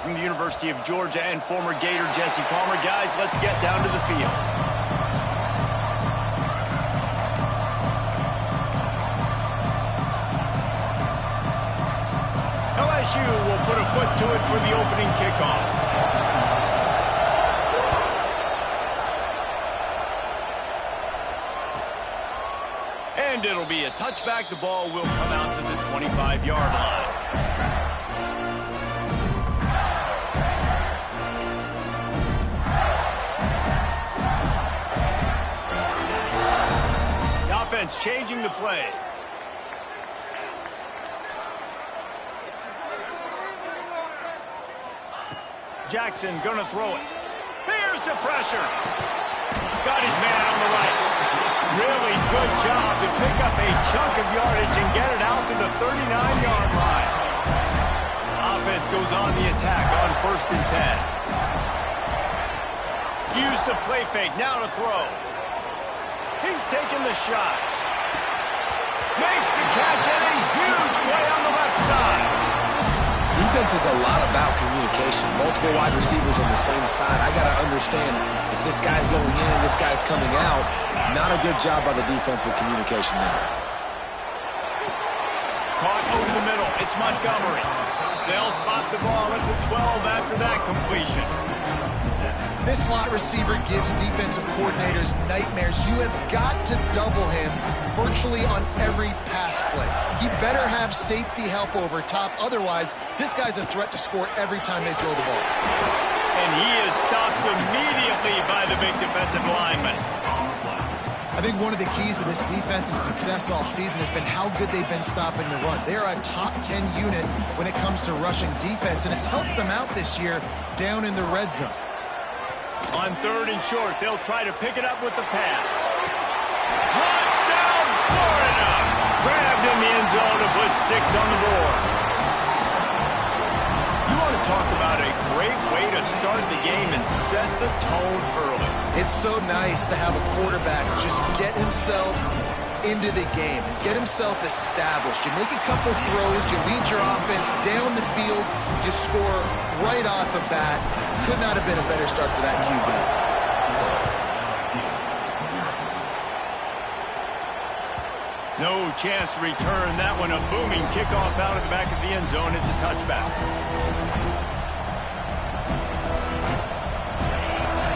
from the University of Georgia and former Gator Jesse Palmer. Guys, let's get down to the field. LSU will put a foot to it for the opening kickoff. And it'll be a touchback. The ball will come out to the 25-yard line. The offense changing the play. Jackson gonna throw it. Here's the pressure. Got his man on the right. Really good job to pick up a chunk of yardage and get it out to the 39-yard line. Offense goes on the attack on 1st and 10. Use the play fake, now to throw. He's taking the shot. Makes the catch and a huge play on the left side. Defense is a lot about communication. Multiple wide receivers on the same side. I got to understand if this guy's going in, this guy's coming out. Not a good job by the defense with communication there. Caught over the middle. It's Montgomery. They'll spot the ball at the 12 after that completion. This slot receiver gives defensive coordinators nightmares. You have got to double him virtually on every pass play. He better have safety help over top. Otherwise, this guy's a threat to score every time they throw the ball. And he is stopped immediately by the big defensive lineman. I think one of the keys to this defense's success all season has been how good they've been stopping the run. They're a top 10 unit when it comes to rushing defense, and it's helped them out this year down in the red zone. On 3rd and short, they'll try to pick it up with the pass. Touchdown, Florida! Grabbed in the end zone to put 6 on the board. You want to talk about a great way to start the game and set the tone early. It's so nice to have a quarterback just get himself into the game and get himself established. You make a couple throws, you lead your offense down the field, you score right off the bat. Could not have been a better start for that QB. No chance to return that one. A booming kickoff out of the back of the end zone. It's a touchback.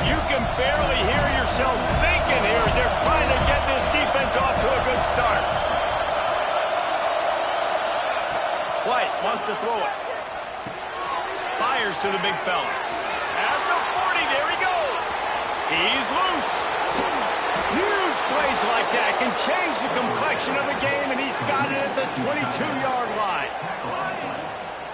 You can barely hear yourself thinking here as they're trying to get this defense off to a good start. White wants to throw it. Fires to the big fella. At the 40, there he goes. He's loose. Huge plays like that can change the complexion of the game, and he's got it at the 22-yard line.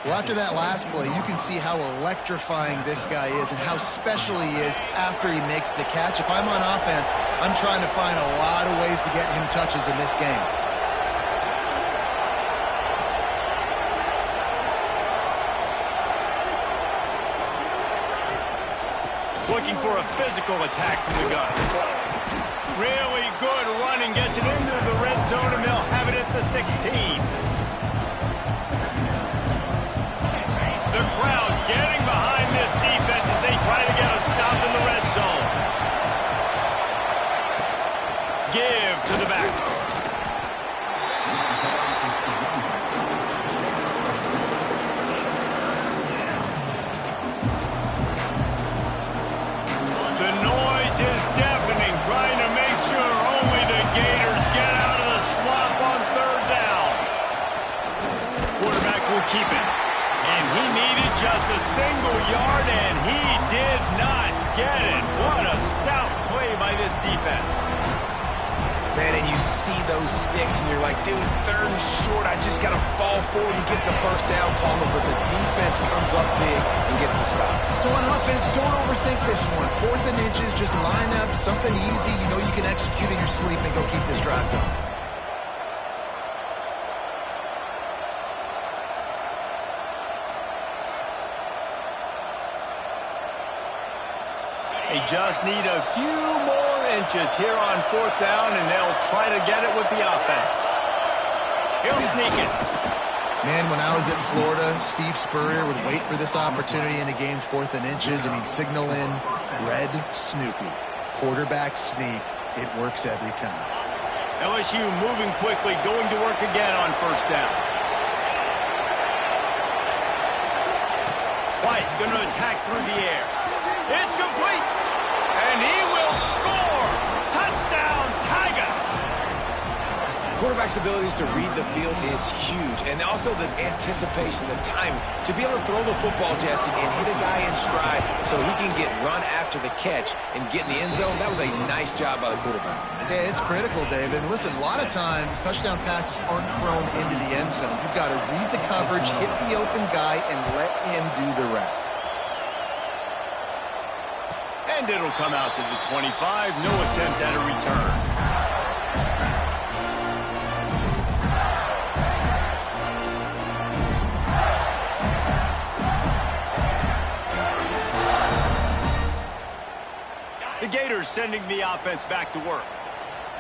Well, after that last play, you can see how electrifying this guy is and how special he is after he makes the catch. If I'm on offense, I'm trying to find a lot of ways to get him touches in this game. Looking for a physical attack from the gun. Really good running, gets it into the red zone, and they'll have it at the 16. The crowd getting behind this defense as they try to get a stop in the red zone. Give to the back. The noise is deafening, trying to make sure only the Gators get out of the swamp on 3rd down. Quarterback will keep it. And he needed just a single yard, and he did not get it. What a stout play by this defense. Man, and you see those sticks, and you're like, dude, 3rd and short, I just got to fall forward and get the 1st down, Palmer, but the defense comes up big and gets the stop. So on offense, don't overthink this one. 4th and inches, just line up, something easy you know you can execute in your sleep and go keep this drive going. They just need a few more inches here on 4th down, and they'll try to get it with the offense. He'll sneak it. Man, when I was at Florida, Steve Spurrier would wait for this opportunity in a game 4th and inches, and he'd signal in red Snoopy. Quarterback sneak. It works every time. LSU moving quickly, going to work again on first down. White going to attack through the air. It's complete. And he will score. Touchdown, Tigers. Quarterback's abilities to read the field is huge, and also the anticipation, the time to be able to throw the football, Jesse, and hit a guy in stride so he can get run after the catch and get in the end zone. That was a nice job by the quarterback. Yeah, it's critical, David. And listen, a lot of times touchdown passes aren't thrown into the end zone. You've got to read the coverage, hit the open guy, and let him do the rest. And it'll come out to the 25. No attempt at a return. The Gators sending the offense back to work.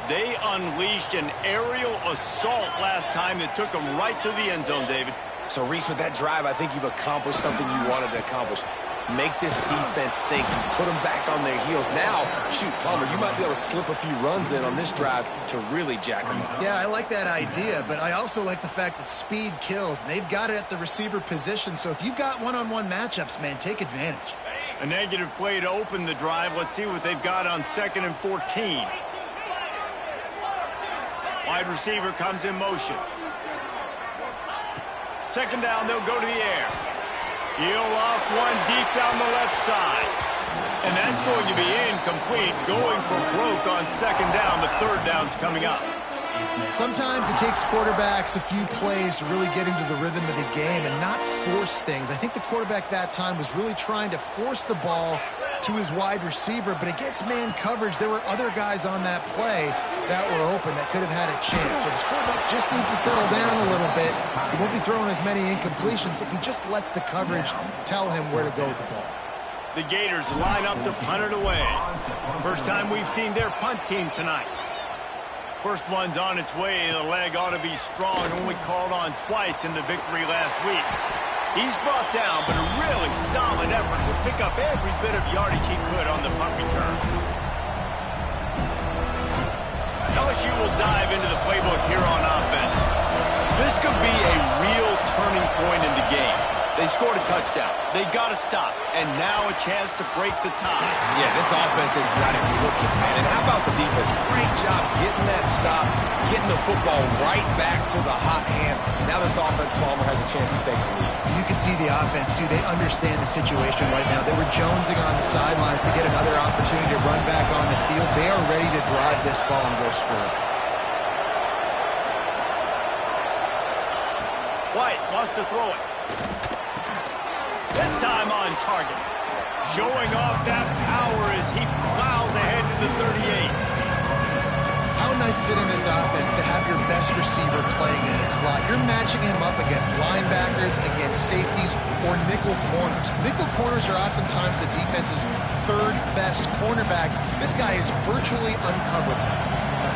They unleashed an aerial assault last time that took them right to the end zone, David. So, Reese, with that drive, I think you've accomplished something you wanted to accomplish. Make this defense think. You put them back on their heels. Now, shoot, Palmer, you might be able to slip a few runs in on this drive to really jack them up. Yeah, I like that idea, but I also like the fact that speed kills. And they've got it at the receiver position, so if you've got one-on-one matchups, man, take advantage. A negative play to open the drive. Let's see what they've got on 2nd and 14. Wide receiver comes in motion. 2nd down, they'll go to the air. Heel off one deep down the left side. And that's going to be incomplete. Going for broke on 2nd down, but 3rd down's coming up. Sometimes it takes quarterbacks a few plays to really get into the rhythm of the game and not force things. I think the quarterback that time was really trying to force the ball to his wide receiver, but against man coverage, there were other guys on that play that were open that could have had a chance. So this quarterback just needs to settle down a little bit. He won't be throwing as many incompletions if he just lets the coverage tell him where to go with the ball. The Gators line up to punt it away. First time we've seen their punt team tonight. First one's on its way. The leg ought to be strong. Only called on twice in the victory last week. He's brought down, but a really solid effort to pick up every bit of yardage he could on the punt return. LSU will dive into the playbook here on offense. This could be a real turning point in the game. They scored a touchdown. They got to stop. And now a chance to break the tie. Yeah, this offense has got it cooking, man. And how about the defense? Great job getting that stop, getting the football right back to the hot hand. Now this offense, Palmer, has a chance to take the lead. You can see the offense, too. They understand the situation right now. They were jonesing on the sidelines to get another opportunity to run back on the field. They are ready to drive this ball and go score. White wants to throw it. This time on target. Showing off that power as he plows ahead to the 38. How nice is it in this offense to have your best receiver playing in the slot? You're matching him up against linebackers, against safeties, or nickel corners. Nickel corners are oftentimes the defense's 3rd best cornerback. This guy is virtually uncoverable.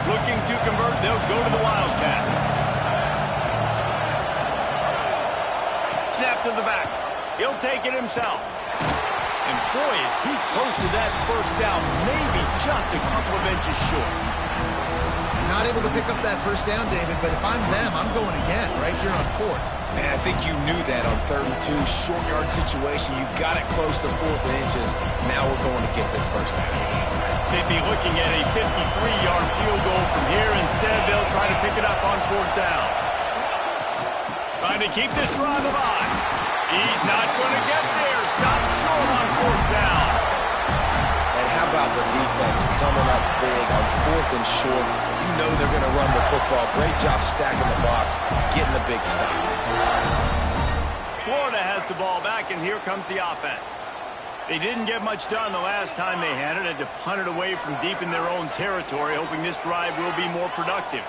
Looking to convert, they'll go to the Wildcat. Snap to the back. He'll take it himself. And boy, is he close to that first down, maybe just a couple of inches short. Not able to pick up that first down, David, but if I'm them, I'm going again right here on 4th. Man, I think you knew that on 3rd and 2, short yard situation. You got it close to 4th and inches. Now we're going to get this first down. They'd be looking at a 53-yard field goal from here. Instead, they'll try to pick it up on 4th down. Trying to keep this drive alive. He's not going to get there. Stop short on 4th down. And how about the defense coming up big on 4th and short? You know they're going to run the football. Great job stacking the box, getting the big stop. Florida has the ball back, and here comes the offense. They didn't get much done the last time they had it. Had to punt it away from deep in their own territory, hoping this drive will be more productive.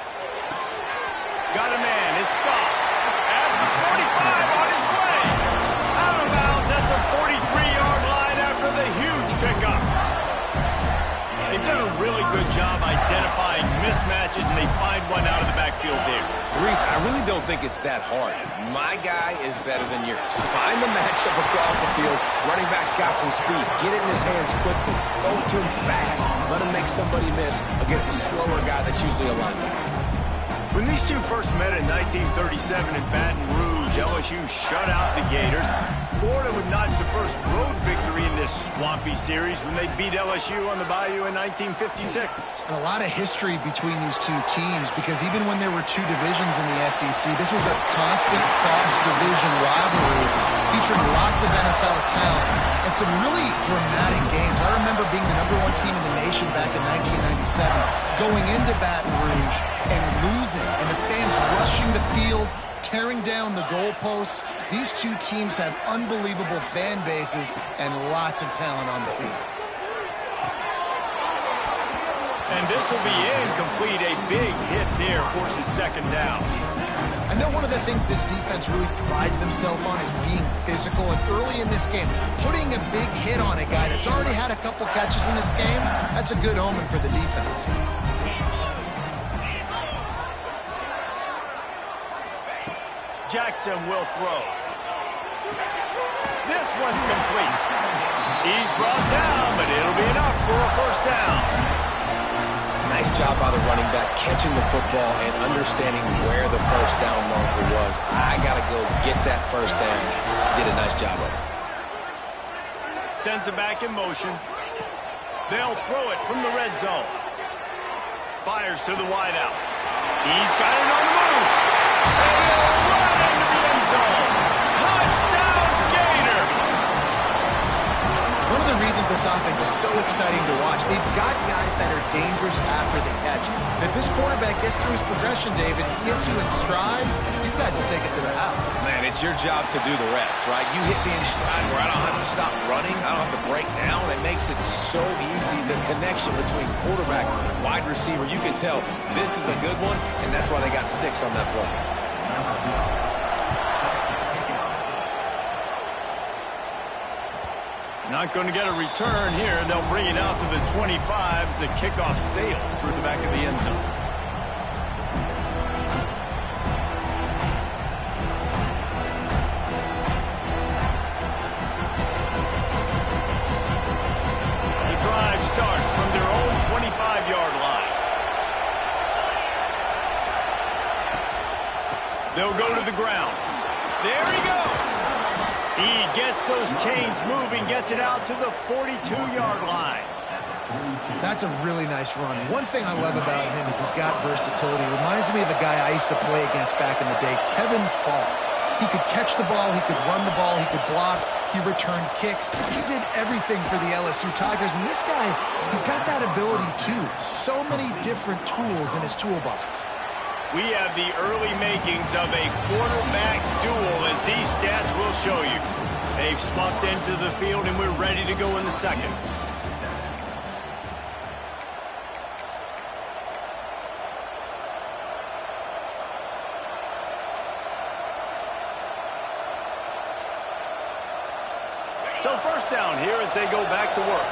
Got a man. It's gone. At the 45 on its way. Out of bounds at the 43-yard line after the huge pickup. They've done a really good job identifying mismatches, and they find one out of the backfield there. Reese, I really don't think it's that hard. My guy is better than yours. Find the matchup across the field. Running back's got some speed. Get it in his hands quickly. Throw it to him fast. Let him make somebody miss against a slower guy that's usually a linebacker. When these two first met in 1937 in Baton Rouge, LSU shut out the Gators. Florida would notch the first road victory in this swampy series when they beat LSU on the Bayou in 1956. And a lot of history between these two teams, because even when there were two divisions in the SEC, this was a constant cross-division rivalry featuring lots of NFL talent and some really dramatic games. I remember being the #1 team in the nation back in 1997, going into Baton Rouge and losing, and the fans rushing the field, tearing down the goalposts. These two teams have unbelievable fan bases and lots of talent on the field. And this will be incomplete. A big hit there forces second down. I know one of the things this defense really prides themselves on is being physical, and early in this game, putting a big hit on a guy that's already had a couple catches in this game, that's a good omen for the defense. Jackson will throw. This one's complete. He's brought down, but it'll be enough for a first down. Nice job by the running back catching the football and understanding where the first down marker was. I got to go get that first down. Did a nice job of it. Sends it back in motion. They'll throw it from the red zone. Fires to the wideout. He's got it on the move. And he'll run into the end zone. Touchdown, Gator! One of the reasons this offense is so exciting to watch, they've got guys that are dangerous after the catch. And if this quarterback gets through his progression, David, he gets you in stride, these guys will take it to the house. Man, it's your job to do the rest, right? You hit me in stride where I don't have to stop running. I don't have to break down. It makes it so easy. The connection between quarterback, wide receiver, you can tell this is a good one, and that's why they got 6 on that play. Not going to get a return here. They'll bring it out to the 25 as the kickoff sails through the back of the end zone. The drive starts from their own 25-yard line. They'll go to the ground. There he goes. He gets those chains moving, gets it out to the 42-yard line. That's a really nice run. One thing I love about him is he's got versatility. Reminds me of a guy I used to play against back in the day, Kevin Falk. He could catch the ball, he could run the ball, he could block, he returned kicks. He did everything for the LSU Tigers, and this guy, he's got that ability too. So many different tools in his toolbox. We have the early makings of a quarterback duel, as these stats will show you. They've swapped into the field, and we're ready to go in the second. So first down here as they go back to work.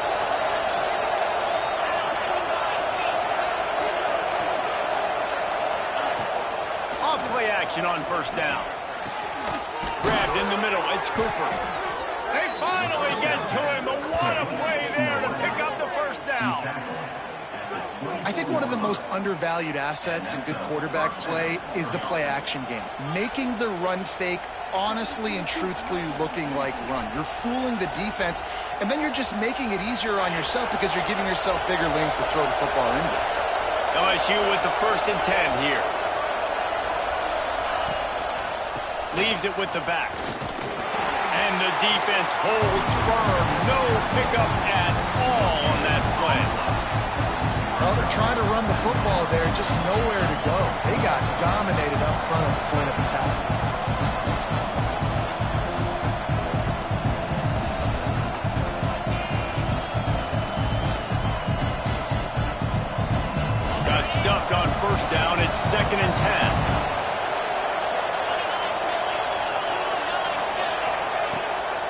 Play action on first down. Grabbed in the middle. It's Cooper. They finally get to him. What a play there to pick up the first down. I think one of the most undervalued assets in good quarterback play is the play action game. Making the run fake honestly and truthfully looking like run. You're fooling the defense, and then you're just making it easier on yourself because you're giving yourself bigger lanes to throw the football into. LSU with the 1st and 10 here. Leaves it with the back. And the defense holds firm. No pickup at all on that play. Well, they're trying to run the football there, just nowhere to go. They got dominated up front at the point of attack. Got stuffed on first down. It's 2nd and 10.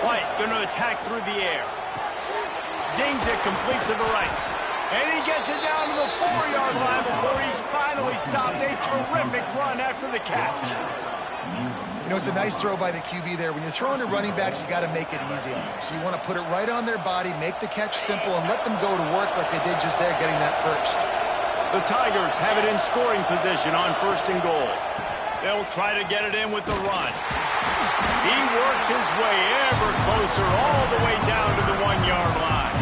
White going to attack through the air. Zings it complete to the right. And he gets it down to the 4-yard line before he's finally stopped. A terrific run after the catch. You know, it's a nice throw by the QB there. When you're throwing to running backs, you got to make it easy on them. So you want to put it right on their body, make the catch simple, and let them go to work like they did just there, getting that first. The Tigers have it in scoring position on 1st and goal. They'll try to get it in with the run. He works his way ever closer all the way down to the 1-yard line.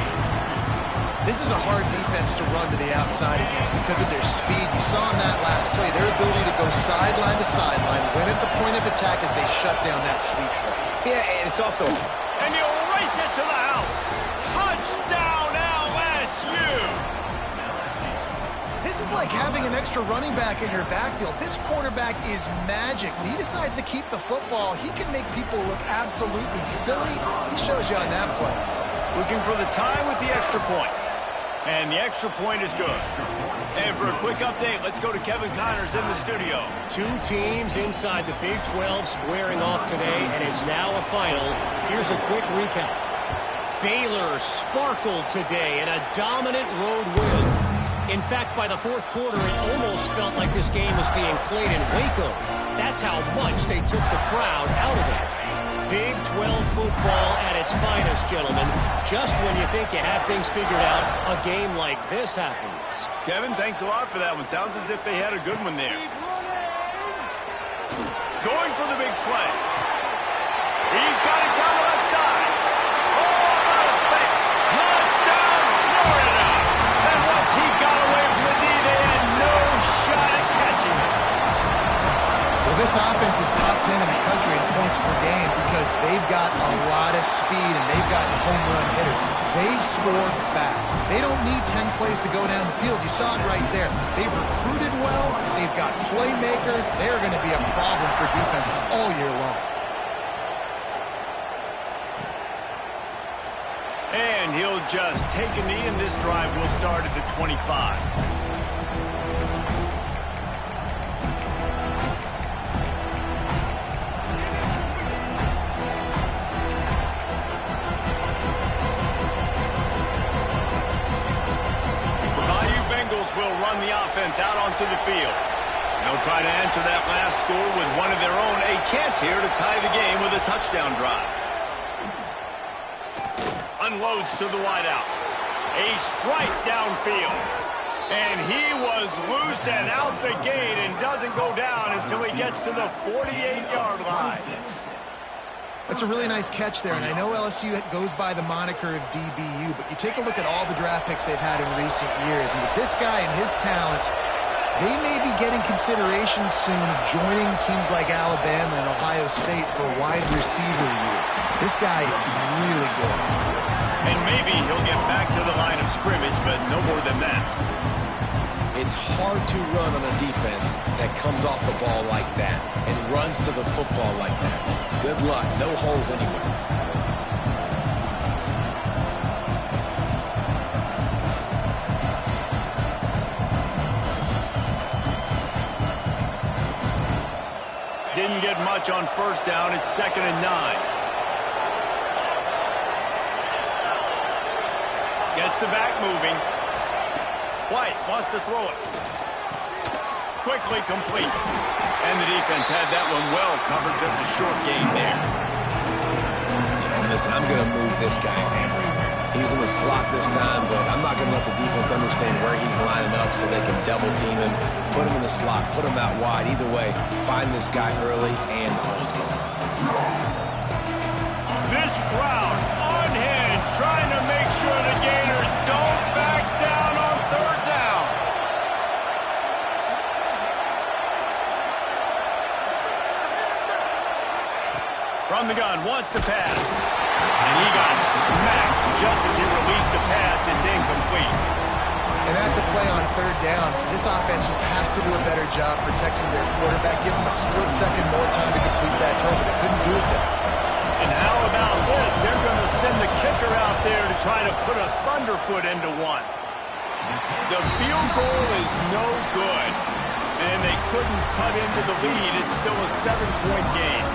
This is a hard defense to run to the outside against because of their speed. You saw in that last play their ability to go sideline to sideline, win at the point of attack as they shut down that sweep play. Yeah, and it's also... And he'll race it to the house. Touchdown, LSU! This is like having an extra running back in your backfield. This quarterback is magic. When he decides to keep the football, he can make people look absolutely silly. He shows you on that play. Looking for the tie with the extra point. And the extra point is good. And for a quick update, let's go to Kevin Connors in the studio. 2 teams inside the Big 12 squaring off today, and it's now a final. Here's a quick recap. Baylor sparkled today in a dominant road win. In fact, by the 4th quarter, it almost felt like this game was being played in Waco. That's how much they took the crowd out of it. Big 12 football at its finest, gentlemen. Just when you think you have things figured out, a game like this happens. Kevin, thanks a lot for that one. Sounds as if they had a good one there. Going for the big play. He's got it down the left side. Oh, what a spike. Touchdown, Florida. And once he got away from the knee, they had no shot at catching it. Well, this offense is top 10 in the country in points per game because they've got a lot of speed and they've got home run hitters. They score fast. They don't need 10 plays to go down the field. You saw it right there. They've recruited well. They've got playmakers. They're going to be a problem for defenses all year long. And he'll just take a knee, and this drive will start at the 25. Will run the offense out onto the field. They'll try to answer that last score with one of their own. A chance here to tie the game with a touchdown drive. Unloads to the wideout. A strike downfield. And he was loose and out the gate and doesn't go down until he gets to the 48-yard line. That's a really nice catch there, and I know LSU goes by the moniker of DBU, but you take a look at all the draft picks they've had in recent years, and with this guy and his talent, they may be getting consideration soon of joining teams like Alabama and Ohio State for wide receiver year. This guy is really good. And maybe he'll get back to the line of scrimmage, but no more than that. It's hard to run on a defense that comes off the ball like that and runs to the football like that. Good luck. No holes anywhere. Didn't get much on 1st down. It's 2nd and 9. Gets the back moving. White wants to throw it. Quickly complete. And the defense had that one well covered. Just a short gain there. Yeah, and listen, I'm going to move this guy everywhere. He was in the slot this time, but I'm not going to let the defense understand where he's lining up so they can double team him, put him in the slot, put him out wide. Either way, find this guy early and let's go. This crowd unhinged, trying to make sure the Gators don't back down on 3rd down. From the gun, wants to pass. And he got smacked just as he released the pass. It's incomplete. And that's a play on 3rd down. This offense just has to do a better job protecting their quarterback. Give him a split second more time to complete that throw, but they couldn't do it there. And how about this? They're going to send the kicker out there to try to put a thunderfoot into one. The field goal is no good. And they couldn't cut into the lead. It's still a 7-point game.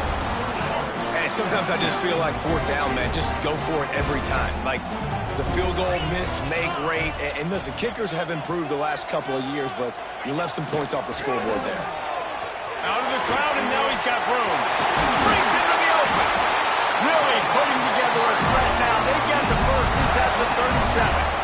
And Sometimes I just feel like fourth down, man, just go for it every time. Like the field goal, miss, make, rate. And listen, kickers have improved the last couple of years, but you left some points off the scoreboard there. Out of the crowd, and now he's got room. Brings into the open. Really putting together a threat now. They get the first. It's at the 37.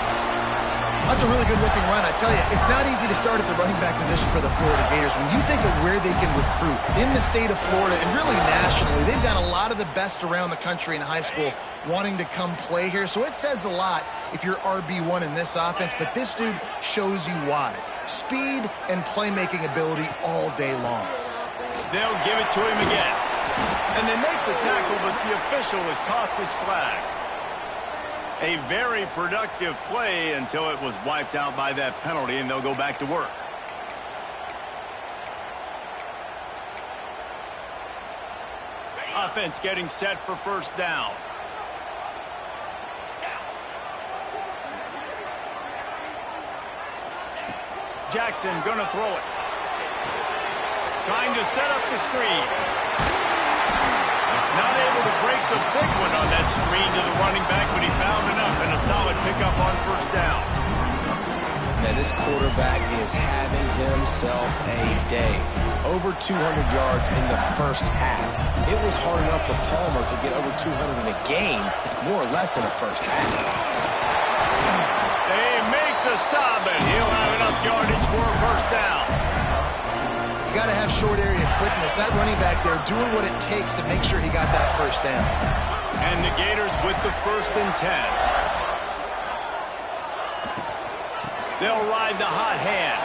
That's a really good-looking run. I tell you, it's not easy to start at the running back position for the Florida Gators. When you think of where they can recruit in the state of Florida and really nationally, they've got a lot of the best around the country in high school wanting to come play here. So it says a lot if you're RB1 in this offense, but this dude shows you why. Speed and playmaking ability all day long. They'll give it to him again. And they make the tackle, but the official has tossed his flag. A very productive play until it was wiped out by that penalty, and they'll go back to work. Offense getting set for first down. Jackson gonna throw it. Trying to set up the screen. Not able to break the big one on that screen to the running back, but he found enough and a solid pickup on first down. Man, this quarterback is having himself a day. Over 200 yards in the first half. It was hard enough for Palmer to get over 200 in a game, more or less in the first half. They make the stop, and he'll have enough yardage for a first down. Got to have short area quickness. That running back there doing what it takes to make sure he got that first down. And the Gators with the 1st and 10. They'll ride the hot hand.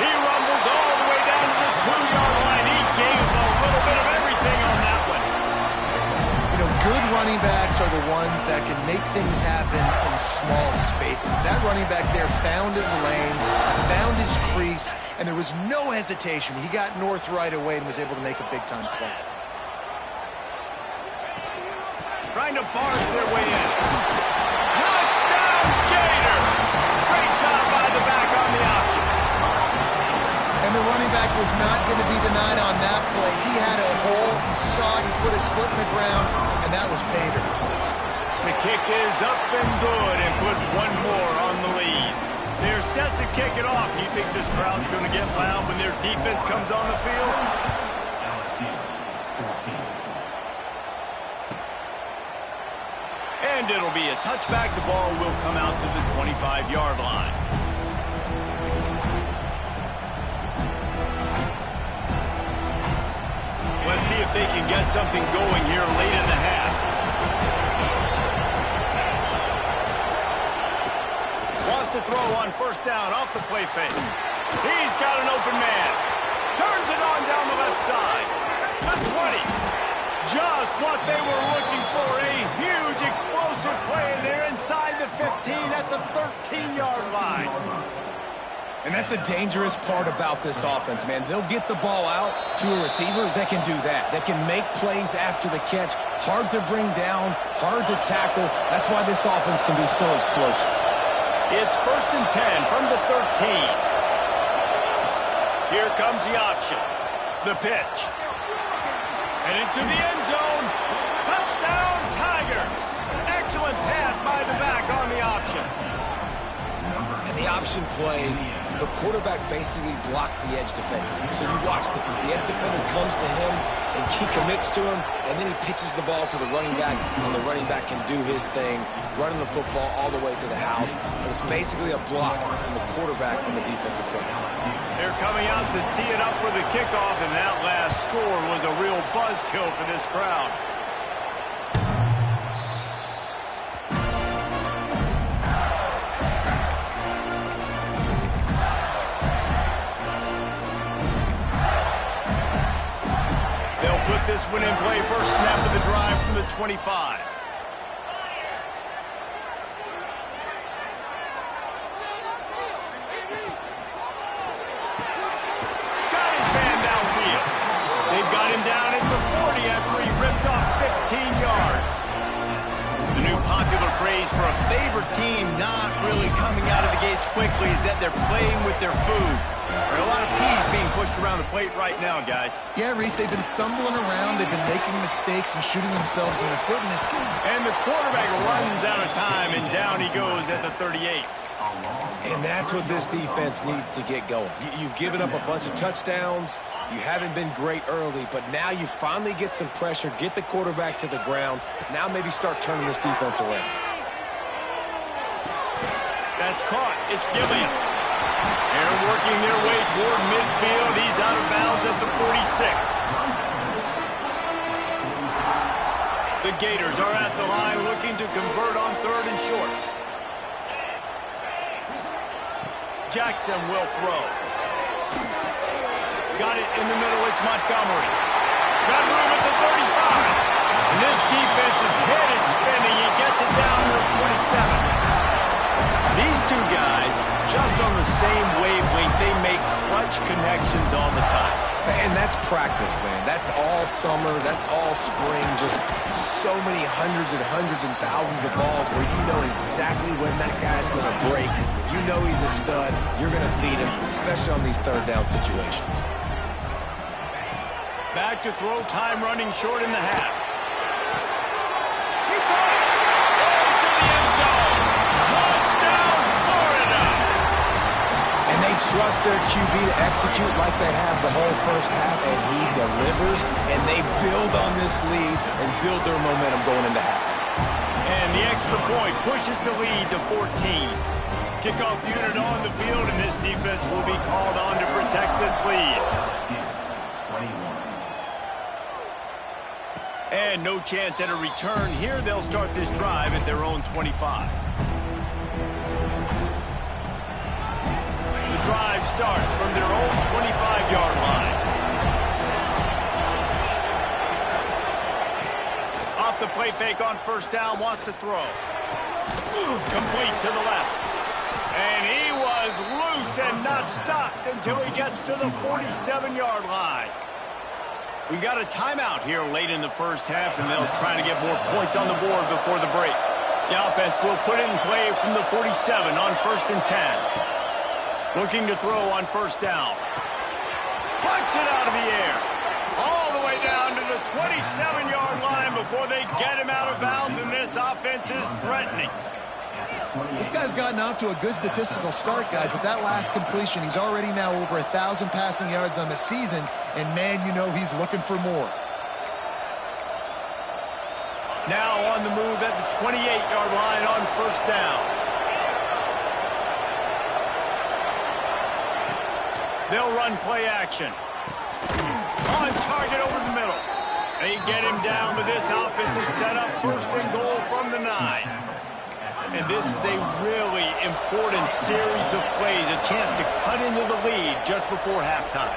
He rumbles all the way down to the 2-yard line. He gave a little bit of everything on that one. You know, good running backs are the ones that can make things happen in small spaces. That running back there found his lane, found his crease, and there was no hesitation. He got north right away and was able to make a big-time play. Trying to barge their way in. Touchdown, Gator! Great job by the back on the option. And the running back was not going to be denied on that play. He had a hole, he saw it, he put his foot in the ground, and that was Pater. The kick is up and good and put one more on the lead. They're set to kick it off. You think this crowd's going to get loud when their defense comes on the field? And it'll be a touchback. The ball will come out to the 25-yard line. Let's see if they can get something going here late in the half. Wants to throw on first down off the play fake. He's got an open man. Turns it on down the left side. The 20. Just what they were looking for. A huge explosive play, and they're inside the 15 at the 13-yard line. And that's the dangerous part about this offense, man. They'll get the ball out to a receiver that can do that. That can make plays after the catch. Hard to bring down, hard to tackle. That's why this offense can be so explosive. It's 1st and 10 from the 13. Here comes the option. The pitch. And into the end zone. Touchdown, Tigers. Excellent pass by the back on the option. And the option play, the quarterback basically blocks the edge defender. So you watch the edge defender comes to him, and he commits to him, and then he pitches the ball to the running back, and the running back can do his thing, running the football all the way to the house. And it's basically a block on the quarterback on the defensive play. They're coming out to tee it up for the kickoff, and that last score was a real buzzkill for this crowd. They'll put this one in play. First snap of the drive from the 25. Down at the 40 after he ripped off 15 yards. The new popular phrase for a favorite team not really coming out of the gates quickly is that they're playing with their food. There are a lot of peas being pushed around the plate right now, guys. Yeah, Reese, they've been stumbling around. They've been making mistakes and shooting themselves in the foot in this game. And the quarterback runs out of time, and down he goes at the 38. And that's what this defense needs to get going. You've given up a bunch of touchdowns. You haven't been great early, but now you finally get some pressure, get the quarterback to the ground. Now maybe start turning this defense around. That's caught. It's Gilliam. They're working their way toward midfield. He's out of bounds at the 46. The Gators are at the line looking to convert on 3rd and short. Jackson will throw. Got it in the middle. It's Montgomery. Got room at the 35. And this defense's head is spinning. He gets it down to the 27. These two guys, just on the same wavelength, they make clutch connections all the time. And that's practice, man. That's all summer. That's all spring. Just so many hundreds and thousands of balls where you know exactly when that guy's going to break. You know he's a stud. You're going to feed him, especially on these 3rd down situations. Back to throw, time running short in the half. He caught it! Into the end zone! Touchdown, Florida! And they trust their QB to execute like they have the whole first half, and he delivers, and they build on this lead and build their momentum going into halftime. And the extra point pushes the lead to 14. Kickoff unit on the field, and this defense will be called on to protect this lead. And no chance at a return here. They'll start this drive at their own 25. The drive starts from their own 25-yard line. Off the play fake on 1st down, wants to throw. Complete to the left. And he was loose and not stopped until he gets to the 47-yard line. We got a timeout here late in the first half, and they'll try to get more points on the board before the break. The offense will put it in play from the 47 on 1st and 10. Looking to throw on 1st down. Punts it out of the air. All the way down to the 27-yard line before they get him out of bounds, and this offense is threatening. This guy's gotten off to a good statistical start, guys. With that last completion, he's already now over 1,000 passing yards on the season, and man, you know he's looking for more. Now on the move at the 28-yard line on 1st down. They'll run play action. On target over the middle. They get him down, but this offense is set up 1st and goal from the 9. And this is a really important series of plays, a chance to cut into the lead just before halftime.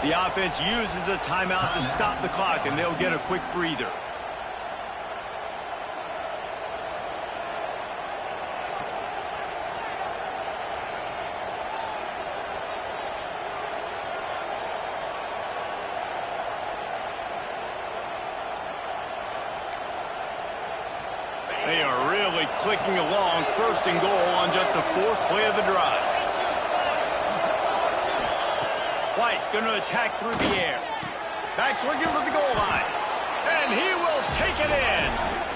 The offense uses a timeout to stop the clock, and they'll get a quick breather. They are really clicking along, 1st and goal on just the 4th play of the drive. White going to attack through the air. Back's looking for the goal line. And he will take it in.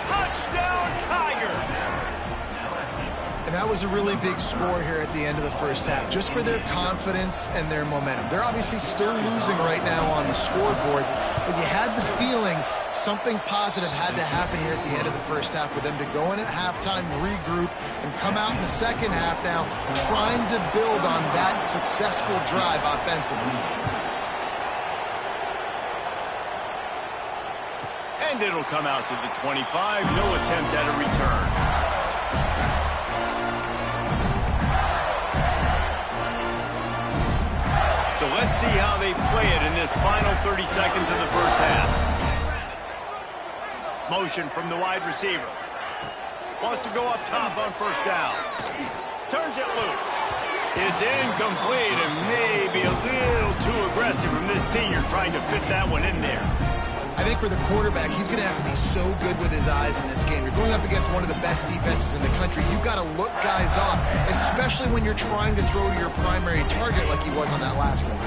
Touchdown, Tigers! And that was a really big score here at the end of the first half, just for their confidence and their momentum. They're obviously still losing right now on the scoreboard, but you had the feeling something positive had to happen here at the end of the first half for them to go in at halftime, regroup, and come out in the second half now trying to build on that successful drive offensively. And it'll come out to the 25. No attempt at a return. So let's see how they play it in this final 30 seconds of the first half. Motion from the wide receiver. Wants to go up top on 1st down. Turns it loose. It's incomplete and maybe a little too aggressive from this senior trying to fit that one in there. I think for the quarterback, he's going to have to be so good with his eyes in this game. You're going up against one of the best defenses in the country. You've got to look guys off, especially when you're trying to throw to your primary target like he was on that last one.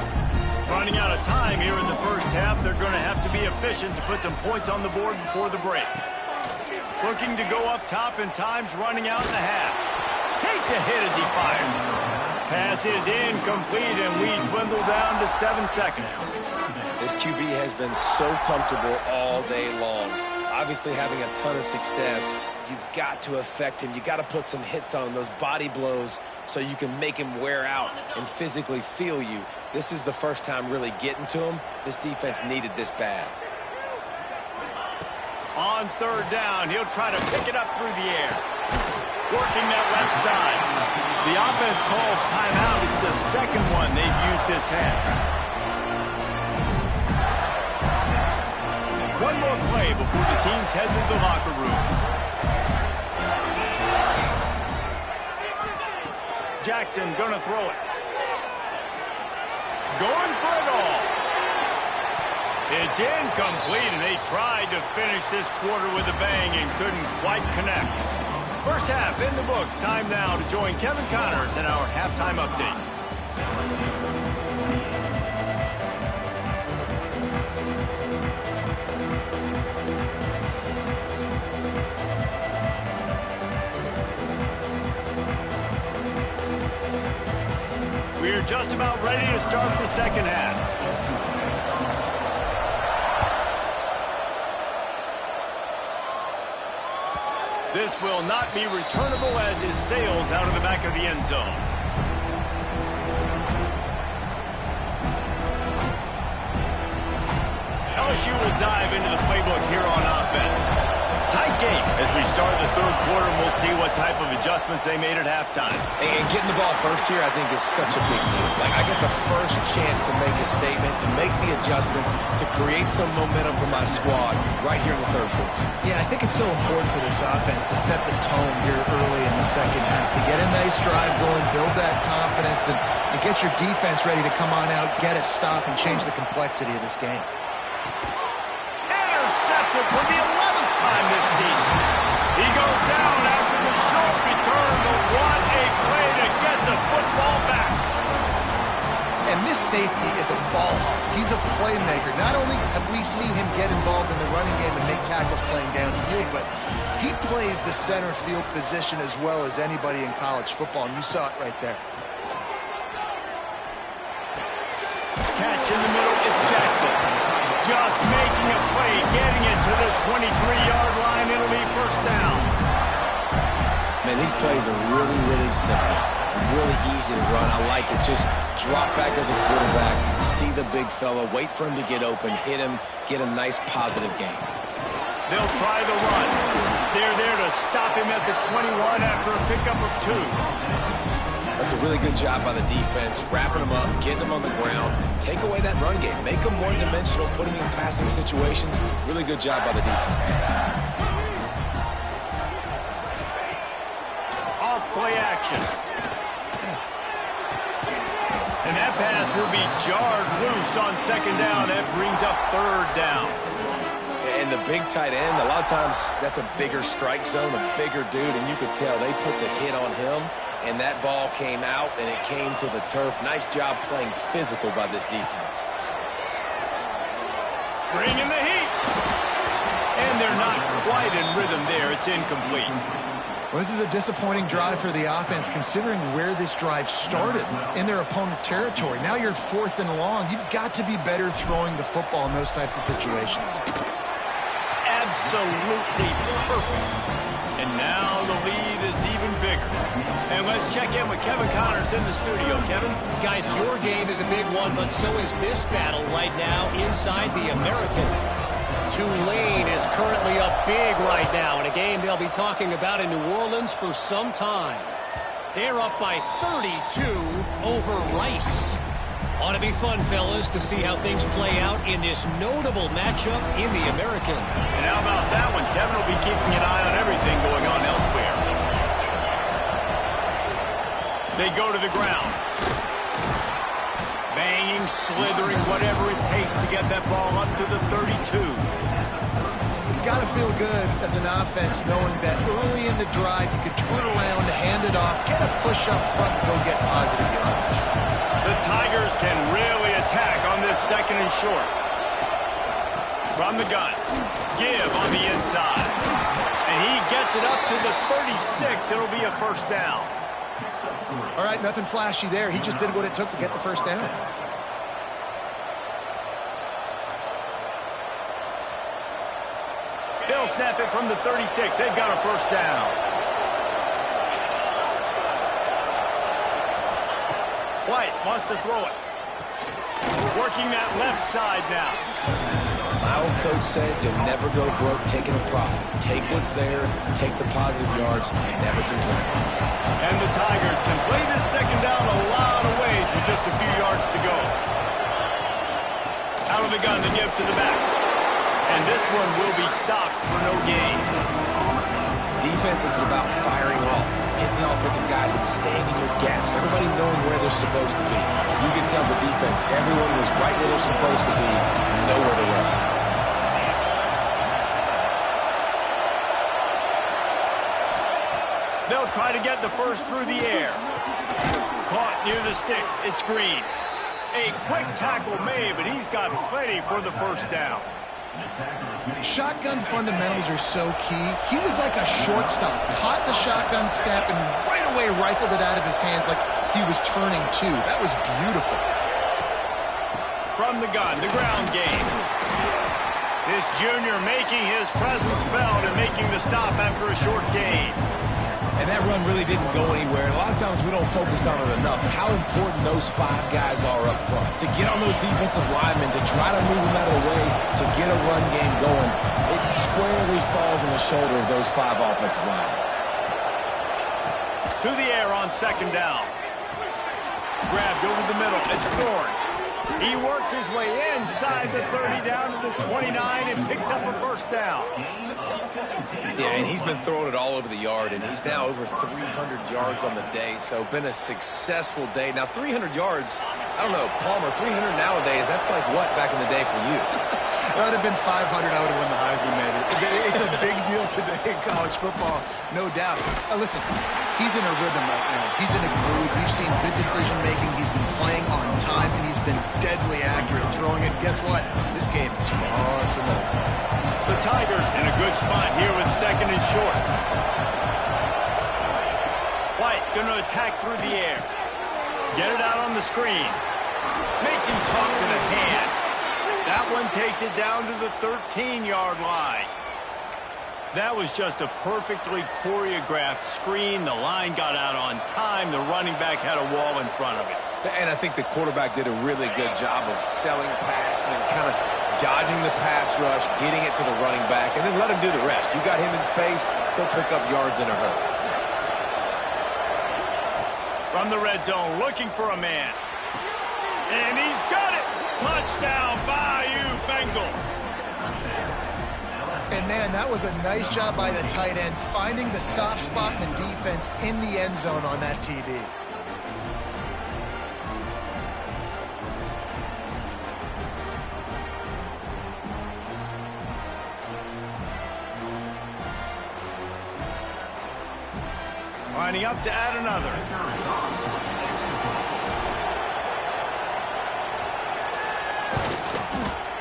Running out of time here in the first half, they're going to have to be efficient to put some points on the board before the break. Looking to go up top in times, running out in the half. Takes a hit as he fires. Pass is incomplete, and we dwindle down to 7 seconds. This QB has been so comfortable all day long. Obviously having a ton of success. You've got to affect him. You've got to put some hits on him, those body blows, so you can make him wear out and physically feel you. This is the first time really getting to him. This defense needed this bad. On third down, he'll try to pick it up through the air. Working that left side. The offense calls timeout. It's the second one they've used this half. One more play before the teams head to the locker rooms. Jackson gonna throw it. Going for it all. It's incomplete, and they tried to finish this quarter with a bang and couldn't quite connect. First half in the books. Time now to join Kevin Connors in our halftime update. We're just about ready to start the second half. This will not be returnable as it sails out of the back of the end zone. LSU will dive into the playbook here on offense. Tight game as we start the third quarter, and we'll see what type of adjustments they made at halftime. And getting the ball first here, I think, is such a big deal. Like, I get the first chance to make a statement, to make the adjustments, to create some momentum for my squad right here in the third quarter. Yeah, I think it's so important for this offense to set the tone here early in the second half, to get a nice drive going, build that confidence, and get your defense ready to come on out, get a stop, and change the complexity of this game. Intercepted for the 11th time this season. He goes down after the short return, but what a play to get the football back. And this safety is a ball hawk. He's a playmaker. Not only have we seen him get involved in the running game and make tackles playing downfield, but he plays the center field position as well as anybody in college football, and you saw it right there. Catch in the middle, it's Jackson. Just making a play, getting it to the 23-yard line. It'll be first down. Man, these plays are really, really simple. Really easy to run. I like it. Just drop back as a quarterback, see the big fella, wait for him to get open, hit him, get a nice positive game. They'll try the run. They're there to stop him at the 21 after a pickup of 2. That's a really good job by the defense, wrapping them up, getting them on the ground, take away that run game, make them one-dimensional, put them in passing situations. Really good job by the defense. Off play action. And that pass will be jarred loose on second down. That brings up third down. And the big tight end, a lot of times that's a bigger strike zone, a bigger dude, and you could tell they put the hit on him. And that ball came out, and it came to the turf. Nice job playing physical by this defense. Bringing the heat. And they're not quite in rhythm there. It's incomplete. Well, this is a disappointing drive for the offense, considering where this drive started, in their opponent territory. Now you're 4th and long. You've got to be better throwing the football in those types of situations. Absolutely perfect. And now the lead is even bigger. And let's check in with Kevin Connors in the studio. Kevin? Guys, your game is a big one, but so is this battle right now inside the American. Tulane is currently up big right now in a game they'll be talking about in New Orleans for some time. They're up by 32 over Rice. Ought to be fun, fellas, to see how things play out in this notable matchup in the American. And how about that one? Kevin will be keeping an eye on everything going on elsewhere. They go to the ground. Banging, slithering, whatever it takes to get that ball up to the 32. got to feel good as an offense knowing that early in the drive you could turn around, hand it off, get a push up front, and go get positive yardage. The Tigers can really attack on this 2nd and short. From the gun, give on the inside. And he gets it up to the 36. It'll be a first down. All right, nothing flashy there. He just did what it took to get the first down. They'll snap it from the 36. They've got a first down. White wants to throw it. Working that left side now. My old coach said you'll never go broke taking a profit. Take what's there, take the positive yards, and never complain. And the Tigers can play this 2nd down a lot of ways with just a few yards to go. Out of the gun, to give to the back. And this one will be stopped for no gain. Defense is about firing off, hitting the offensive guys and staying in your gaps. Everybody knowing where they're supposed to be. You can tell the defense, everyone was right where they're supposed to be, nowhere to run. They'll try to get the first through the air. Caught near the sticks. It's Green. A quick tackle made, but he's got plenty for the first down. Shotgun fundamentals are so key. He was like a shortstop. Caught the shotgun snap and right away rifled it out of his hands like he was turning two. That was beautiful. From the gun, the ground game. This junior making his presence felt and making the stop after a short gain. And that run really didn't go anywhere. A lot of times we don't focus on it enough. How important those 5 guys are up front. To get on those defensive linemen, to try to move them out of the way, to get a run game going, it squarely falls on the shoulder of those 5 offensive linemen. To the air on 2nd down. Grabbed over the middle. It's Thorne. He works his way inside the 30 down to the 29 and picks up a first down. Yeah, and he's been throwing it all over the yard, and he's now over 300 yards on the day, so been a successful day. Now, 300 yards, I don't know, Palmer, 300 nowadays, that's like what back in the day for you? That would have been 500. I would have won the Heisman, maybe. It's a big deal today in college football, no doubt. Listen, he's in a rhythm right now. He's in a groove. We've seen good decision-making. He's been playing on time, and he's been deadly accurate throwing it. Guess what? This game is far from over. The Tigers in a good spot here with 2nd and short. White going to attack through the air. Get it out on the screen. Makes him talk to the hand. That one takes it down to the 13-yard line. That was just a perfectly choreographed screen. The line got out on time. The running back had a wall in front of it. And I think the quarterback did a really good job of selling pass and then kind of dodging the pass rush, getting it to the running back, and then let him do the rest. You got him in space, he'll pick up yards in a hurry. From the red zone, looking for a man. And he's got it! Touchdown, Bayou Bengals! And, man, that was a nice job by the tight end, finding the soft spot in the defense in the end zone on that TD. Lining up to add another.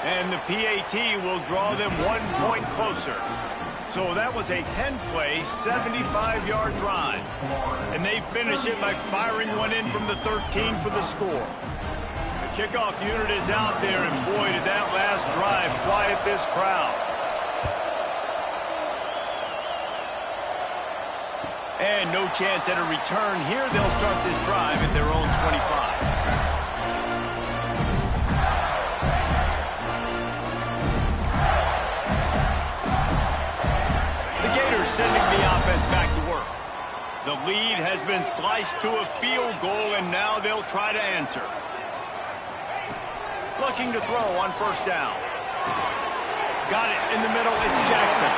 And the PAT will draw them 1 point closer. So that was a 10-play, 75-yard drive. And they finish it by firing one in from the 13 for the score. The kickoff unit is out there, and boy, did that last drive quiet this crowd. And no chance at a return here. They'll start this drive at their own 25. Sending the offense back to work. The lead has been sliced to a field goal, and now they'll try to answer. Looking to throw on first down. Got it in the middle. It's Jackson.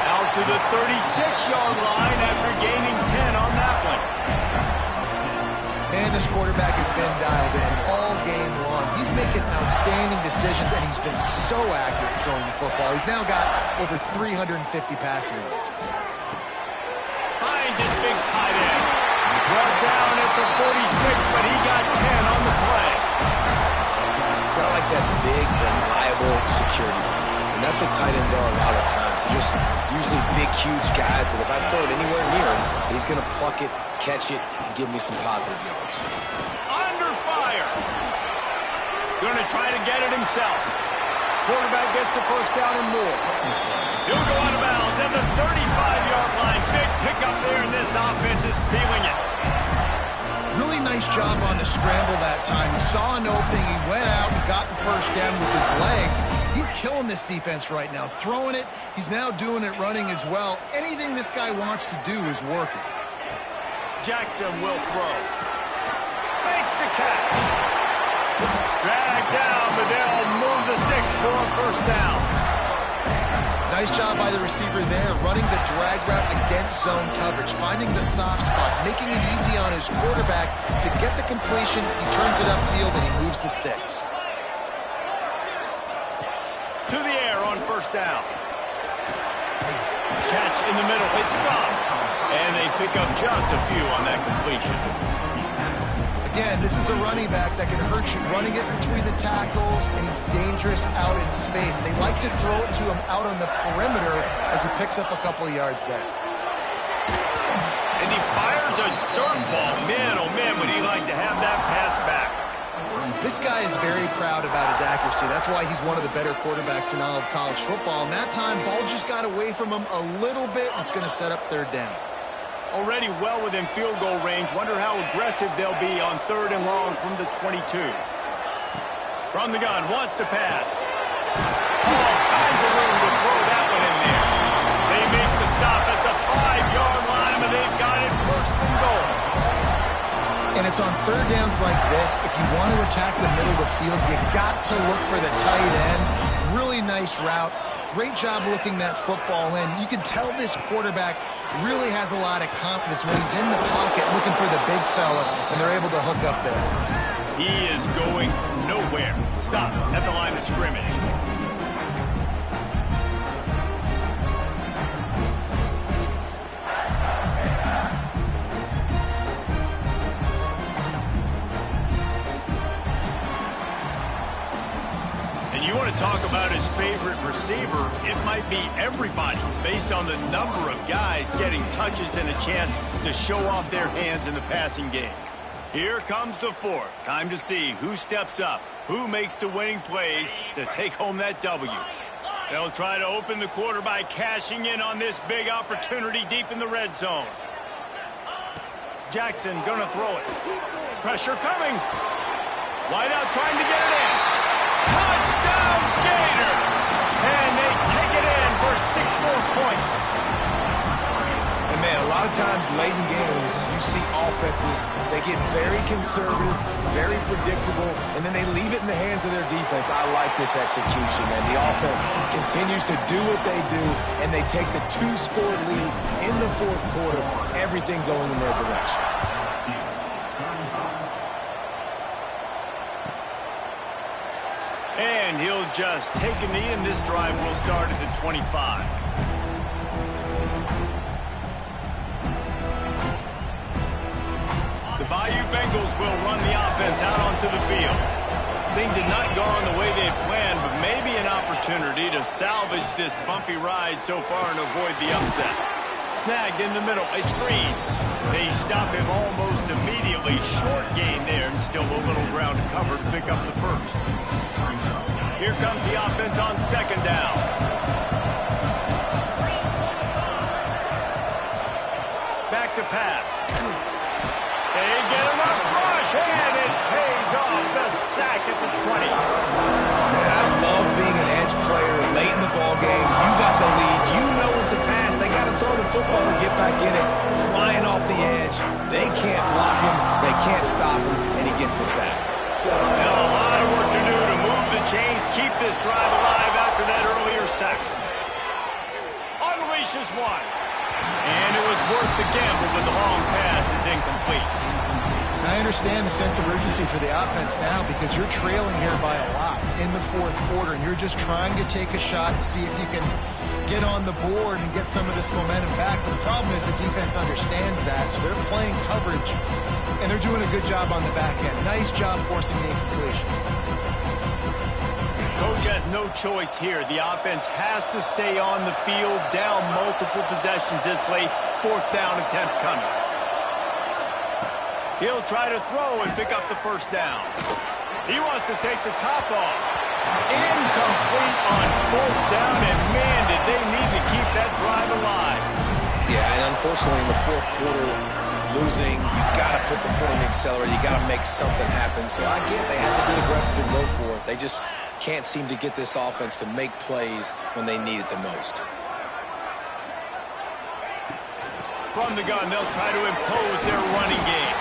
Out to the 36-yard line after gaining 10 on that one. And this quarterback has been dialed in all game long. He he's making outstanding decisions, and he's been so accurate throwing the football. He's now got over 350 passing yards. Finds his big tight end. Brought down at the 46, but he got 10 on the play. Got like that big, reliable security blanket. And that's what tight ends are a lot of times. They're just usually big, huge guys that if I throw it anywhere near him, he's going to pluck it, catch it, and give me some positive yards. Under fire. Going to try to get it himself. Quarterback gets the first down and more. He'll go out of bounds at the 35-yard line. Big pickup there, and this offense is feeling it. Really nice job on the scramble that time. He saw an opening, he went out and got the first down with his legs. He's killing this defense right now. Throwing it, he's now doing it running as well. Anything this guy wants to do is working. Jackson will throw. Makes the catch. Drag down, but they'll move the sticks for a first down. Nice job by the receiver there, running the drag route against zone coverage, finding the soft spot, making it easy on his quarterback to get the completion. He turns it upfield and he moves the sticks. To the air on first down. Catch in the middle. It's gone. And they pick up just a few on that completion. Again, this is a running back that can hurt you running it between the tackles, and he's dangerous out in space. They like to throw it to him out on the perimeter as he picks up a couple of yards there. And he fires a dirt ball. Man, oh man, would he like to have that pass back. This guy is very proud about his accuracy. That's why he's one of the better quarterbacks in all of college football. And that time, ball just got away from him a little bit, and it's going to set up third down. Already well within field goal range. Wonder how aggressive they'll be on third and long from the 22. From the gun, wants to pass. All kinds of room to throw that one in there. They make the stop at the 5-yard line, but they've got it first and goal. And it's on third downs like this. If you want to attack the middle of the field, you got to look for the tight end. Really nice route. Great job looking that football in. You can tell this quarterback really has a lot of confidence when he's in the pocket looking for the big fella, and they're able to hook up there. He is going nowhere. Stop at the line of scrimmage. You want to talk about his favorite receiver, it might be everybody based on the number of guys getting touches and a chance to show off their hands in the passing game. Here comes the fourth. Time to see who steps up, who makes the winning plays to take home that W. They'll try to open the quarter by cashing in on this big opportunity deep in the red zone. Jackson gonna throw it. Pressure coming. Wide out trying to get it in. Touchdown Gator! And they take it in for 6 more points. And man, a lot of times late in games, you see offenses, they get very conservative, very predictable, and then they leave it in the hands of their defense. I like this execution, man. The offense continues to do what they do, and they take the 2-score lead in the fourth quarter, everything going in their direction. And he'll just take a knee, and this drive will start at the 25. The Bayou Bengals will run the offense out onto the field. Things had not gone the way they had planned, but maybe an opportunity to salvage this bumpy ride so far and avoid the upset. Snagged in the middle. It's Green. They stop him almost immediately. Short gain there, and still a little ground to cover to pick up the first. Here comes the offense on second down. Back to pass. They get him up, rush, and it pays off. The sack at the 20. Man, I love being an edge player late in the ball game. You got the lead. You know it's a pass. They got to throw the football to get back in it. Flying off the edge. They can't block him. They can't stop him, and he gets the sack. Now a lot of work to do to move the chains, keep this drive alive after that earlier sack. Unleashes one. And it was worth the gamble, but the long pass is incomplete. And I understand the sense of urgency for the offense now because you're trailing here by a lot in the fourth quarter, and you're just trying to take a shot to see if you can get on the board and get some of this momentum back. But the problem is the defense understands that, so they're playing coverage, and they're doing a good job on the back end. Nice job forcing the incompletion. Coach has no choice here. The offense has to stay on the field, down multiple possessions this late. Fourth down attempt coming. He'll try to throw and pick up the first down. He wants to take the top off. Incomplete on fourth down, and man, did they need to keep that drive alive. Yeah, and unfortunately in the fourth quarter, losing, you got to put the foot on the accelerator. You got to make something happen. So I get they had to be aggressive and go for it. They just can't seem to get this offense to make plays when they need it the most. From the gun, they'll try to impose their running game.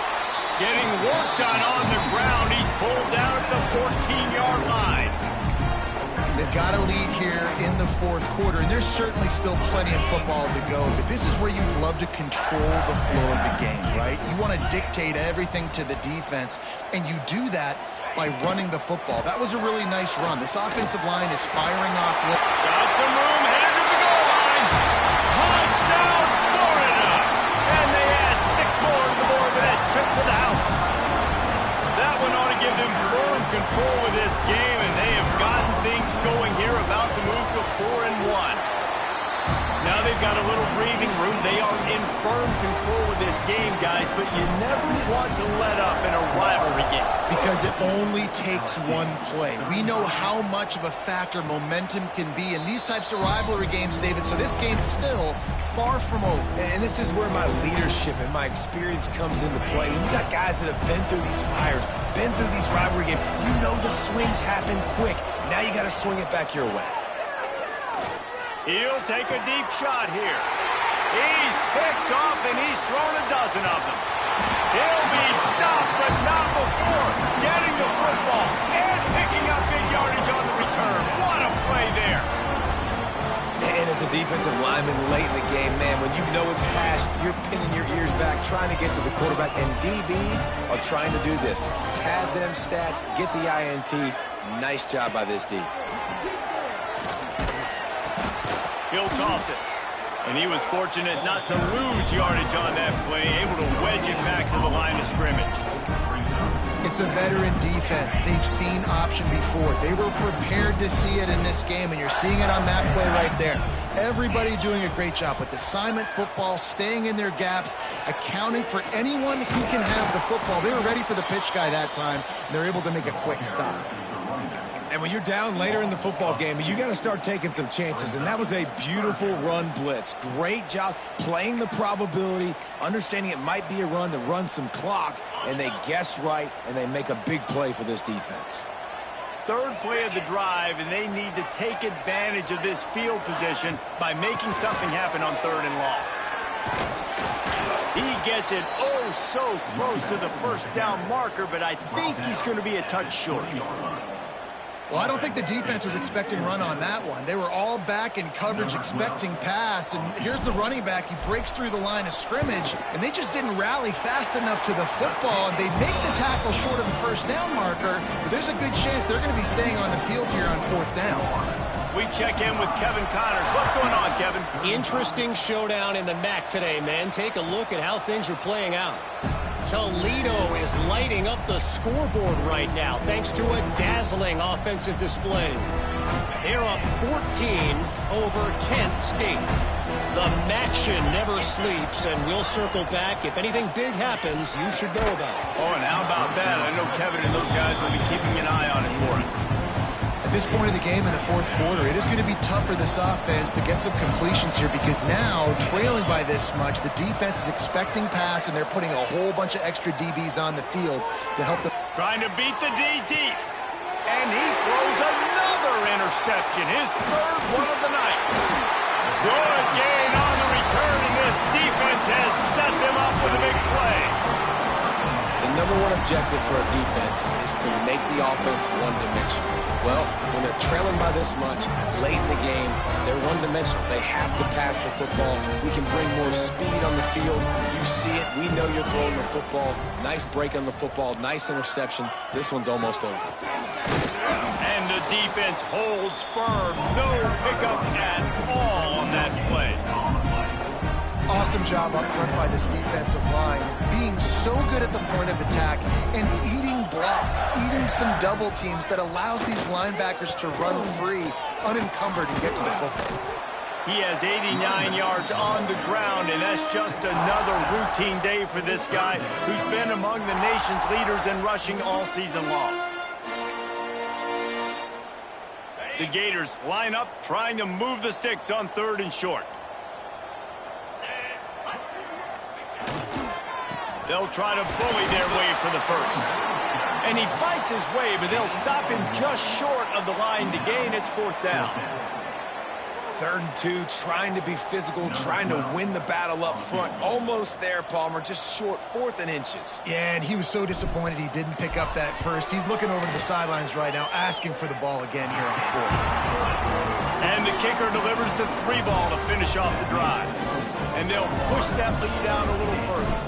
Getting work done on the ground. He's pulled down at the 14-yard line. They've got a lead here in the fourth quarter, and there's certainly still plenty of football to go, but this is where you'd love to control the flow of the game, right? You want to dictate everything to the defense, and you do that by running the football. That was a really nice run. This offensive line is firing off. Got some room, headed to the goal line. Touchdown, Florida! And they add 6 more to the board with that trip to the house. That one ought to give them firm control of this game, and they have gotten things going here, about to move to 4-1. Now they've got a little breathing room. They are in firm control of this game, guys, but you never want to let up in a rivalry game. Because it only takes one play. We know how much of a factor momentum can be in these types of rivalry games, David, so this game's still far from over. And this is where my leadership and my experience comes into play. When you got guys that have been through these fires, been through these rivalry games, you know the swings happen quick. Now you got to swing it back your way. He'll take a deep shot here. He's picked off, and he's thrown a dozen of them. He'll be stopped, but not before getting the football and picking up big yardage on the return. What a play there. And as a defensive lineman late in the game, man, when you know it's past, you're pinning your ears back, trying to get to the quarterback, and DBs are trying to do this. Pad them stats, get the INT. Nice job by this D. He'll toss it. And he was fortunate not to lose yardage on that play, able to wedge it back to the line of scrimmage. It's a veteran defense. They've seen option before. They were prepared to see it in this game, and you're seeing it on that play right there. Everybody doing a great job with assignment football, staying in their gaps, accounting for anyone who can have the football. They were ready for the pitch guy that time, and they're able to make a quick stop. And when you're down later in the football game, you got to start taking some chances. And that was a beautiful run blitz. Great job playing the probability, understanding it might be a run to run some clock, and they guess right, and they make a big play for this defense. Third play of the drive, and they need to take advantage of this field position by making something happen on 3rd and long. He gets it oh so close to the first down marker, but I think he's going to be a touch short. Well, I don't think the defense was expecting run on that one. They were all back in coverage expecting pass, and here's the running back. He breaks through the line of scrimmage, and they just didn't rally fast enough to the football, and they make the tackle short of the first down marker, but there's a good chance they're going to be staying on the field here on 4th down. We check in with Kevin Connors. What's going on, Kevin? Interesting showdown in the MAC today, man. Take a look at how things are playing out. Toledo is lighting up the scoreboard right now thanks to a dazzling offensive display. They're up 14 over Kent State. The MACtion never sleeps, and we'll circle back. If anything big happens, you should know about it. Oh, and how about that? I know Kevin and those guys will be keeping an eye on it for us. At this point of the game in the 4th quarter, it is going to be tough for this offense to get some completions here because now, trailing by this much, the defense is expecting pass, and they're putting a whole bunch of extra DBs on the field to help them. Trying to beat the D deep. And he throws another interception, his 3rd one of the night. Good gain on the return, and this defense has set them up with a big play. The number one objective for a defense is to make the offense one-dimensional. Well, when they're trailing by this much, late in the game, they're one-dimensional. They have to pass the football. We can bring more speed on the field. You see it. We know you're throwing the football. Nice break on the football. Nice interception. This one's almost over. And the defense holds firm. No pickup at all on that play. Awesome job up front by this defensive line, being so good at the point of attack and eating blocks, eating some double teams that allows these linebackers to run free, unencumbered, and get to the football. He has 89 yards on the ground, and that's just another routine day for this guy who's been among the nation's leaders in rushing all season long. The Gators line up, trying to move the sticks on 3rd and short. They'll try to bully their way for the first. And he fights his way, but they'll stop him just short of the line to gain. It's 4th down. 3rd and 2, trying to be physical, trying to win the battle up front. Almost there, Palmer, just short, 4th and inches. Yeah, and he was so disappointed he didn't pick up that first. He's looking over to the sidelines right now, asking for the ball again here on 4th. And the kicker delivers the 3 ball to finish off the drive. And they'll push that lead out a little further.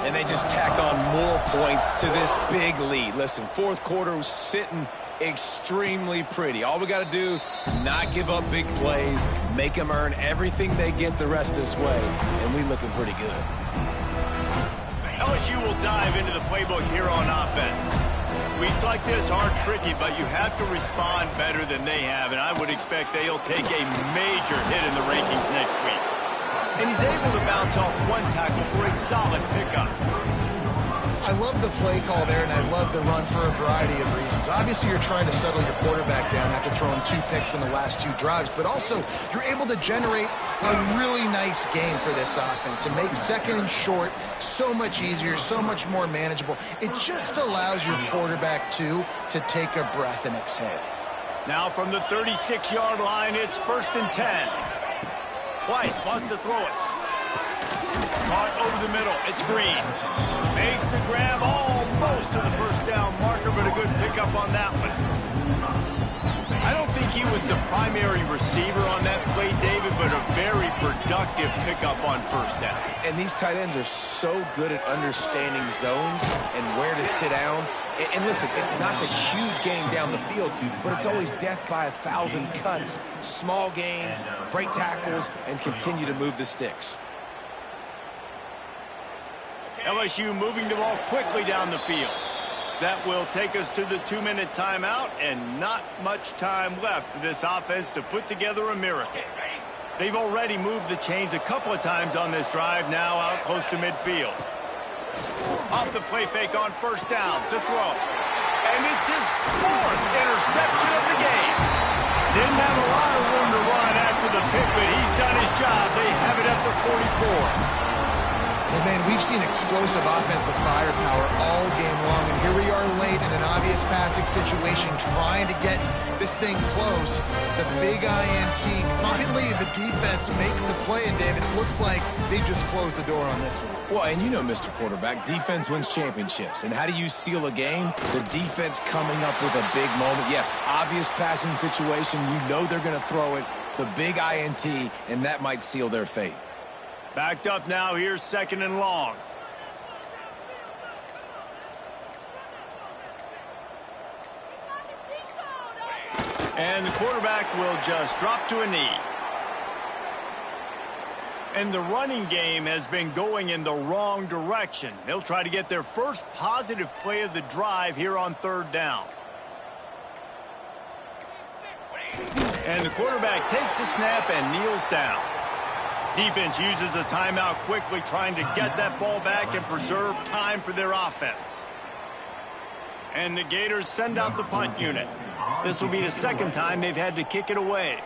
And they just tack on more points to this big lead. Listen, 4th quarter was sitting extremely pretty. All we got to do, not give up big plays, make them earn everything they get the rest this way, and we looking pretty good. LSU will dive into the playbook here on offense. Weeks like this are tricky, but you have to respond better than they have, and I would expect they'll take a major hit in the rankings next week. And he's able to bounce off 1 tackle for a solid pickup. I love the play call there, and I love the run for a variety of reasons. Obviously, you're trying to settle your quarterback down after throwing 2 picks in the last 2 drives, but also you're able to generate a really nice game for this offense and make 2nd and short so much easier, so much more manageable. It just allows your quarterback, too, to take a breath and exhale. Now from the 36-yard line, it's 1st and 10. White wants to throw it. Caught over the middle. It's Green. Makes the grab almost to the 1st down marker, but a good pickup on that one. I don't think he was the primary receiver on that play, David, but a very productive pickup on 1st down. And these tight ends are so good at understanding zones and where to sit down. And listen, it's not the huge gain down the field, but it's always death by 1,000 cuts, small gains, break tackles, and continue to move the sticks. LSU moving the ball quickly down the field. That will take us to the 2-minute timeout, and not much time left for this offense to put together a miracle. They've already moved the chains a couple of times on this drive, now out close to midfield. Off the play fake on 1st down to throw. And it's his 4th interception of the game. Didn't have a lot of room to run after the pick, but he's done his job. They have it at the 44. Well, man, we've seen explosive offensive firepower all game long, and here we are late in an obvious passing situation trying to get this thing close. The big INT, finally the defense makes a play, and David, it looks like they just closed the door on this one. Well, and you know, Mr. Quarterback, defense wins championships. And how do you seal a game? The defense coming up with a big moment. Yes, obvious passing situation. You know they're going to throw it. The big INT, and that might seal their fate. Backed up now, here's 2nd and long. And the quarterback will just drop to a knee. And the running game has been going in the wrong direction. They'll try to get their first positive play of the drive here on 3rd down. And the quarterback takes the snap and kneels down. Defense uses a timeout quickly, trying to get that ball back and preserve time for their offense. And the Gators send out the punt unit. This will be the 2nd time they've had to kick it away.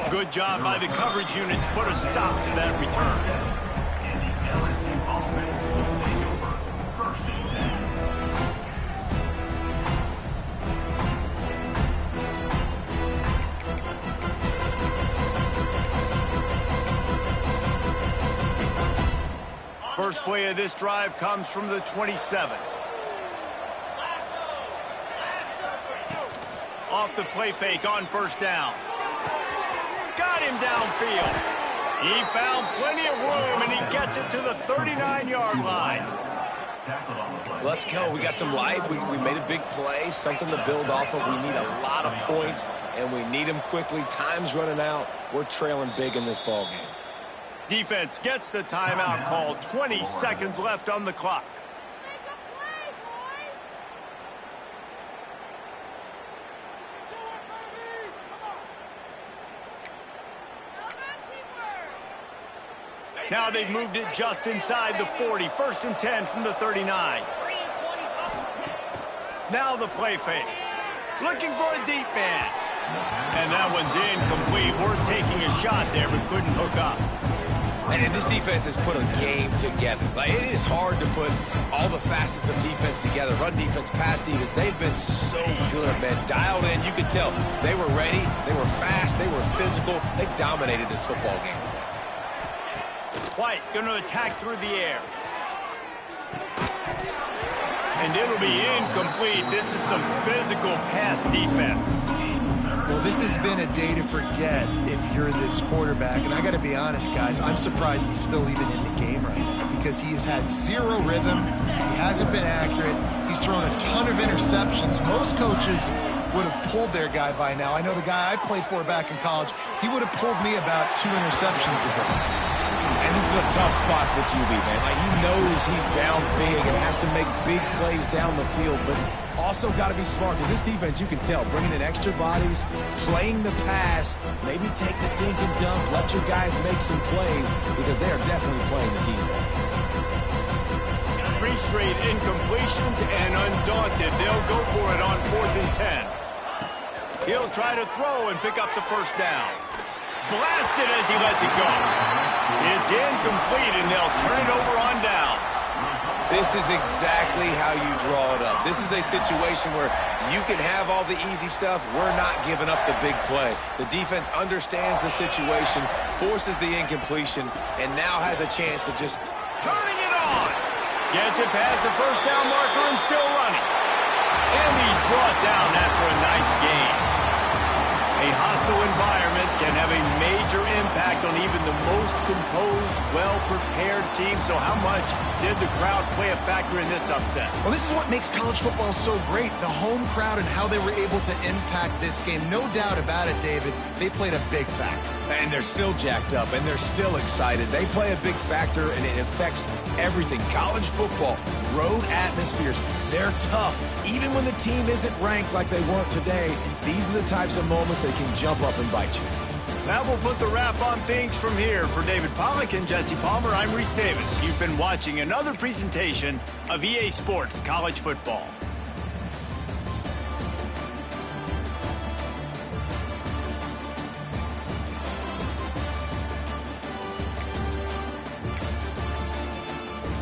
Good job by the coverage unit to put a stop to that return. First play of this drive comes from the 27. Off the play fake on first down. Got him downfield. He found plenty of room, and he gets it to the 39-yard line. Let's go. We got some life. We made a big play, something to build off of. We need a lot of points, and we need them quickly. Time's running out. We're trailing big in this ball game. Defense gets the timeout called. 20 seconds left on the clock. Now they've moved it just inside the 40. First and 10 from the 39. Now the play fake. Looking for a deep man. And that one's incomplete. We're taking a shot there, but couldn't hook up. And this defense has put a game together. Like, it is hard to put all the facets of defense together. Run defense, pass defense. They've been so good, man. Dialed in. You could tell they were ready. They were fast. They were physical. They dominated this football game today. White going to attack through the air. And it'll be incomplete. This is some physical pass defense. Well, this has been a day to forget if you're this quarterback. And I got to be honest, guys, I'm surprised he's still even in the game right now because he has had zero rhythm. He hasn't been accurate. He's thrown a ton of interceptions. Most coaches would have pulled their guy by now. I know the guy I played for back in college, he would have pulled me about 2 interceptions ago. And this is a tough spot for the QB, man. Like, he knows he's down big and has to make big plays down the field, but also got to be smart because this defense, you can tell, bringing in extra bodies, playing the pass, maybe take the dink and dunk, let your guys make some plays because they are definitely playing the deep ball. 3 straight incompletions, and undaunted, they'll go for it on 4th and 10. He'll try to throw and pick up the first down. Blasted as he lets it go. It's incomplete, and they'll turn it over on downs. This is exactly how you draw it up. This is a situation where you can have all the easy stuff. We're not giving up the big play. The defense understands the situation, forces the incompletion, and now has a chance to just turning it on. Gets it past the first down marker and still running. And he's brought down after a nice gain. A hostile environment can have a major impact on even the most composed, well-prepared team. So how much did the crowd play a factor in this upset? Well, this is what makes college football so great. The home crowd and how they were able to impact this game. No doubt about it, David. They played a big factor. And they're still jacked up, and they're still excited. They play a big factor, and it affects everything. College football, road atmospheres, they're tough. Even when the team isn't ranked like they weren't today, these are the types of moments they can jump up and bite you. That will put the wrap on things from here. For David Pollack and Jesse Palmer, I'm Reese Davis. You've been watching another presentation of EA Sports College Football.